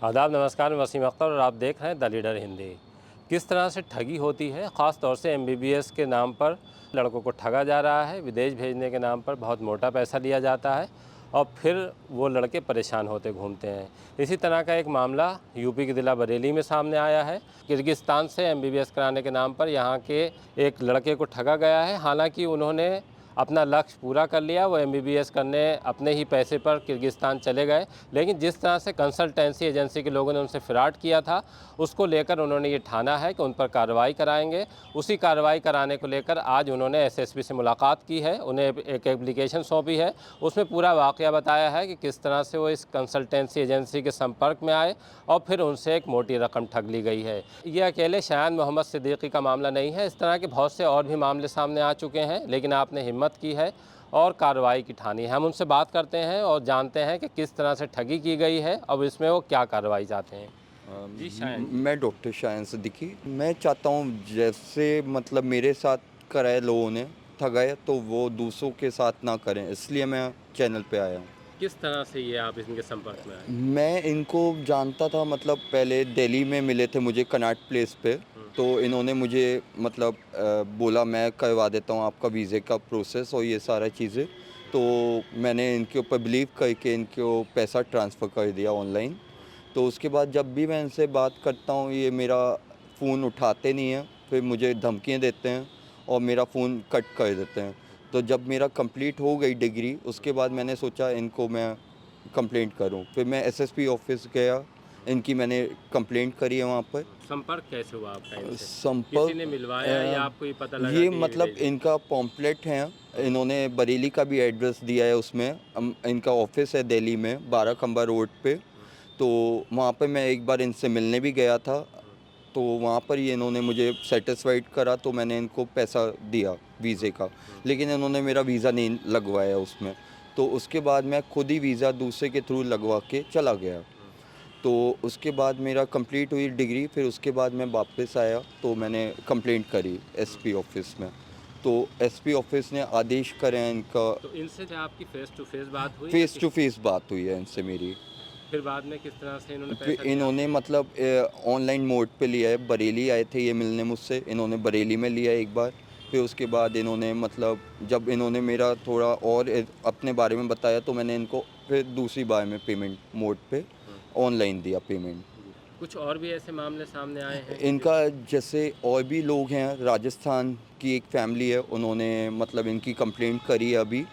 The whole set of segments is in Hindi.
आदाब, नमस्कार। मैं वसीम अख्तर और आप देख रहे हैं द लीडर हिंदी। किस तरह से ठगी होती है, ख़ास तौर से एमबीबीएस के नाम पर लड़कों को ठगा जा रहा है। विदेश भेजने के नाम पर बहुत मोटा पैसा लिया जाता है और फिर वो लड़के परेशान होते घूमते हैं। इसी तरह का एक मामला यूपी के ज़िला बरेली में सामने आया है। किर्गिस्तान से एमबीबीएस कराने के नाम पर यहाँ के एक लड़के को ठगा गया है। हालांकि उन्होंने अपना लक्ष्य पूरा कर लिया, वो एमबीबीएस करने अपने ही पैसे पर किर्गिस्तान चले गए, लेकिन जिस तरह से कंसल्टेंसी एजेंसी के लोगों ने उनसे फ्रॉड किया था, उसको लेकर उन्होंने ये ठाना है कि उन पर कार्रवाई कराएंगे। उसी कार्रवाई कराने को लेकर आज उन्होंने एसएसपी से मुलाकात की है, उन्हें एक एप्लीकेशन सौंपी है। उसमें पूरा वाक़या बताया है कि किस तरह से वो इस कंसल्टेंसी एजेंसी के संपर्क में आए और फिर उनसे एक मोटी रकम ठग ली गई है। ये अकेले शायान मोहम्मद सिद्दीकी का मामला नहीं है, इस तरह के बहुत से और भी मामले सामने आ चुके हैं, लेकिन आपने हिम्मत की है और कार्रवाई की ठानी है। हम उनसे बात करते हैं और जानते हैं कि किस तरह से ठगी की गई है, अब इसमें वो क्या कार्रवाई चाहते हैं। जी शायन जी। मैं डॉक्टर शायन सिद्दीकी। मैं चाहता हूँ जैसे मतलब मेरे साथ कराए लोगों ने ठगाए तो वो दूसरों के साथ ना करें, इसलिए मैं चैनल पे आया हूँ। किस तरह से ये आप इनके संपर्क में आए? मैं इनको जानता था, मतलब पहले दिल्ली में मिले थे मुझे कनॉट प्लेस पे। तो इन्होंने मुझे मतलब बोला मैं करवा देता हूँ आपका वीज़े का प्रोसेस और ये सारा चीज़ें। तो मैंने इनके ऊपर बिलीव करके इनको पैसा ट्रांसफ़र कर दिया ऑनलाइन। तो उसके बाद जब भी मैं इनसे बात करता हूँ ये मेरा फ़ोन उठाते नहीं हैं, फिर मुझे धमकियाँ देते हैं और मेरा फ़ोन कट कर देते हैं। तो जब मेरा कंप्लीट हो गई डिग्री, उसके बाद मैंने सोचा इनको मैं कंप्लेंट करूं। फिर मैं एसएसपी ऑफिस गया, इनकी मैंने कंप्लेंट करी है वहाँ पर। संपर्क कैसे हुआ आपका इनसे? किसी ने संपर्क मिलवाया या आपको ये पता लगा ये कि ये मतलब विदेश? इनका पॉम्पलेट है, इन्होंने बरेली का भी एड्रेस दिया है उसमें। इनका ऑफिस है दिल्ली में 12 खंबा रोड पे। तो वहाँ पे मैं एक बार इनसे मिलने भी गया था। तो वहाँ पर ही इन्होंने मुझे सेटिस्फाइड करा तो मैंने इनको पैसा दिया वीज़े का, लेकिन इन्होंने मेरा वीज़ा नहीं लगवाया उसमें। तो उसके बाद मैं खुद ही वीज़ा दूसरे के थ्रू लगवा के चला गया। तो उसके बाद मेरा कंप्लीट हुई डिग्री, फिर उसके बाद मैं वापस आया तो मैंने कंप्लेंट करी एसपी ऑफिस में। तो एसपी ऑफिस ने आदेश करे हैं इनका। तो इनसे क्या आपकी फेस टू फेस बात हुई या फेस टू किस? फेस बात हुई है इनसे मेरी। फिर बाद में किस तरह से इन्होंने फिर पैसा दिया इन्होंने आपको? मतलब ऑनलाइन मोड पे लिया है, बरेली आए थे ये मिलने मुझसे, इन्होंने बरेली में लिया एक बार। फिर उसके बाद इन्होंने मतलब जब इन्होंने मेरा थोड़ा और अपने बारे में बताया तो मैंने इनको फिर दूसरी बार में पेमेंट मोड पे ऑनलाइन दिया पेमेंट। जी। कुछ और भी ऐसे मामले सामने आए हैं कि इनका जैसे और भी लोग हैं, राजस्थान की एक फैमिली है, उन्होंने मतलब इनकी कंप्लेंट करी है अभी।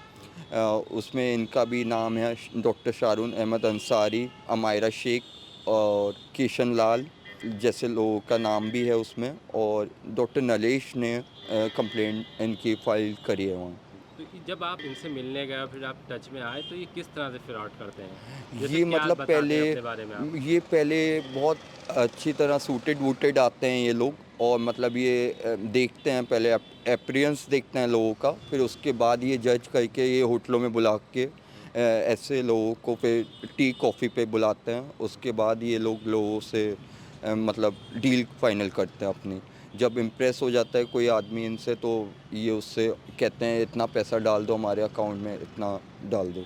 उसमें इनका भी नाम है डॉक्टर शारून अहमद अंसारी, अमायरा शेख और किशन लाल जैसे लोगों का नाम भी है उसमें। और डॉक्टर नलेश ने कंप्लेंट इनकी फ़ाइल करी है वहाँ। तो जब आप इनसे मिलने गए और फिर आप टच में आए तो ये किस तरह से फ्रॉड करते हैं? जैसे ये क्या मतलब बताते पहले हैं अपने बारे में आप? ये पहले बहुत अच्छी तरह सूटेड वूटेड आते हैं ये लोग, और मतलब ये देखते हैं पहले अपीयरेंस देखते हैं लोगों का, फिर उसके बाद ये जज करके ये होटलों में बुला के ऐसे लोगों को फिर टी कॉफ़ी पे बुलाते हैं। उसके बाद ये लोगों से मतलब डील फाइनल करते हैं अपनी। जब इम्प्रेस हो जाता है कोई आदमी इनसे तो ये उससे कहते हैं इतना पैसा डाल दो हमारे अकाउंट में, इतना डाल दो,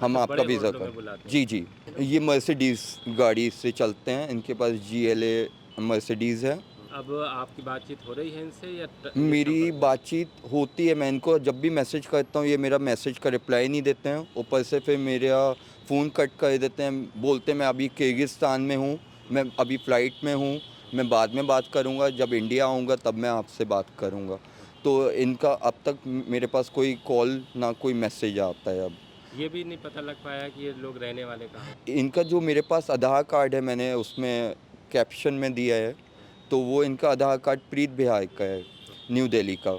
हम अच्छा, आपका बड़े वीज़ा होटलों कर। में बुलाते जी, हैं। जी। ये मर्सिडीज़ गाड़ी से चलते हैं, इनके पास जीएलए मर्सिडीज़ है। अब आपकी बातचीत हो रही है इनसे या ये मेरी संपर्क में? बातचीत होती है, मैं इनको जब भी मैसेज करता हूँ ये मेरा मैसेज का रिप्लाई नहीं देते हैं। ऊपर से फिर मेरा फ़ोन कट कर देते हैं, बोलते हैं मैं अभी किर्गिस्तान में हूँ, मैं अभी फ़्लाइट में हूँ, मैं बाद में बात करूँगा, जब इंडिया आऊँगा तब मैं आपसे बात करूँगा। तो इनका अब तक मेरे पास कोई कॉल ना कोई मैसेज आता है अब। ये भी नहीं पता लग पाया कि ये लोग रहने वाले कहाँ हैं? इनका जो मेरे पास आधार कार्ड है मैंने उसमें कैप्शन में दिया है, तो वो इनका आधार कार्ड प्रीत बिहार का है, न्यू दिल्ली का।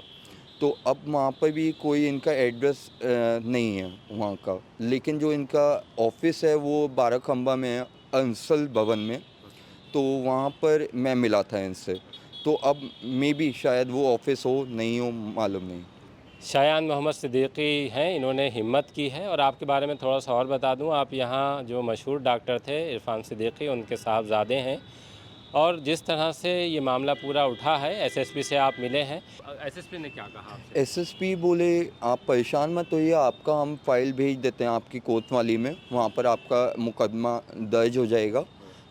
तो अब वहाँ पर भी कोई इनका एड्रेस नहीं है वहाँ का, लेकिन जो इनका ऑफिस है वो बाराखंबा में है, अंसल भवन में। तो वहाँ पर मैं मिला था इनसे, तो अब मे बी शायद वो ऑफिस हो नहीं हो मालूम नहीं। शायान मोहम्मद सिद्दीकी हैं, इन्होंने हिम्मत की है। और आपके बारे में थोड़ा-सा और बता दूँ, आप यहाँ जो मशहूर डॉक्टर थे इरफ़ान सिद्दीकी, उनके साहबज़ादे हैं। और जिस तरह से ये मामला पूरा उठा है, एसएसपी से आप मिले हैं। एसएसपी ने क्या कहा आपसे? एसएसपी बोले आप परेशान मत होइए, आपका हम फ़ाइल भेज देते हैं आपकी कोतवाली में, वहाँ पर आपका मुकदमा दर्ज हो जाएगा।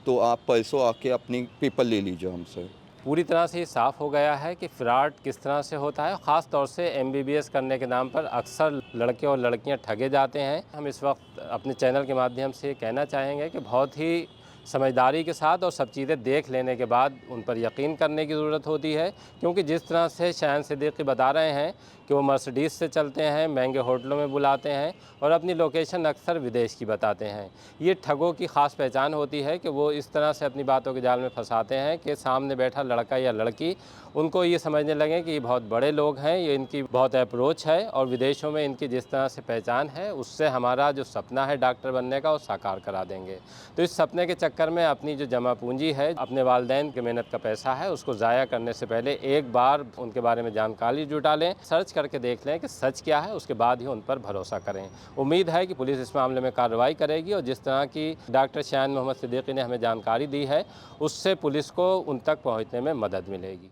तो आप परसों आके अपनी पेपर ले लीजिए हमसे। पूरी तरह से ये साफ़ हो गया है कि फ्रॉड किस तरह से होता है। ख़ास तौर से एमबीबीएस करने के नाम पर अक्सर लड़के और लड़कियां ठगे जाते हैं। हम इस वक्त अपने चैनल के माध्यम से कहना चाहेंगे कि बहुत ही समझदारी के साथ और सब चीज़ें देख लेने के बाद उन पर यकीन करने की ज़रूरत होती है, क्योंकि जिस तरह से शायन सिद्दीकी बता रहे हैं कि वो मर्सिडीज़ से चलते हैं, महंगे होटलों में बुलाते हैं और अपनी लोकेशन अक्सर विदेश की बताते हैं। ये ठगों की ख़ास पहचान होती है कि वो इस तरह से अपनी बातों के जाल में फंसाते हैं कि सामने बैठा लड़का या लड़की उनको ये समझने लगे कि ये बहुत बड़े लोग हैं, ये इनकी बहुत अप्रोच है और विदेशों में इनकी जिस तरह से पहचान है उससे हमारा जो सपना है डॉक्टर बनने का वो साकार करा देंगे। तो इस सपने के चक्कर में अपनी जो जमा पूंजी है, अपने वालिदैन की मेहनत का पैसा है, उसको ज़ाया करने से पहले एक बार उनके बारे में जानकारी जुटा लें, सर्च करके देख लें कि सच क्या है, उसके बाद ही उन पर भरोसा करें। उम्मीद है कि पुलिस इस मामले में कार्रवाई करेगी और जिस तरह की डॉक्टर शायन मोहम्मद सिद्दीकी ने हमें जानकारी दी है उससे पुलिस को उन तक पहुँचने में मदद मिलेगी।